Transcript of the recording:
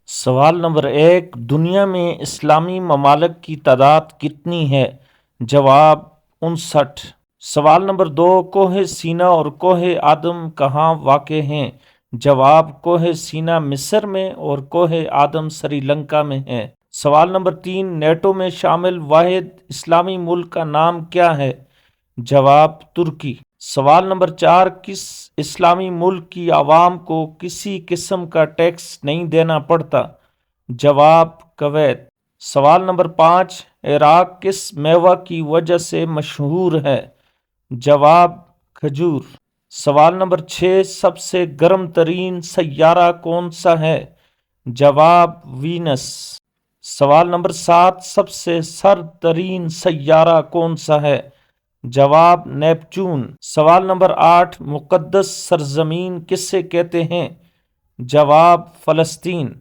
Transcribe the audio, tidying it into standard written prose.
سوال نمبر 1، دنیا میں اسلامی ممالک کی تعداد کتنی ہے؟ جواب 59۔ سوال نمبر 2، کوہ سینا اور کوہ آدم کہاں واقع ہیں؟ جواب کوہ سینا مصر میں اور کوہ آدم سری لنکا میں ہے۔ سوال نمبر 3، نیٹو میں شامل واحد اسلامی ملک کا نام کیا ہے؟ جواب ترکی۔ سوال نمبر 4، کس اسلامی ملک کی عوام کو کسی قسم کا ٹیکس نہیں دینا پڑتا؟ جواب کویت۔ سوال نمبر 5، عراق کس میوہ کی وجہ سے مشہور ہے؟ جواب کھجور۔ سوال نمبر 6، سب سے گرم ترین سیارہ کون سا ہے؟ جواب وینس۔ سوال نمبر 7، سب سے سرد ترین سیارہ کون سا ہے؟ جواب نیپچون۔ سوال نمبر 8، مقدس سرزمین کسے کہتے ہیں؟ جواب فلسطین۔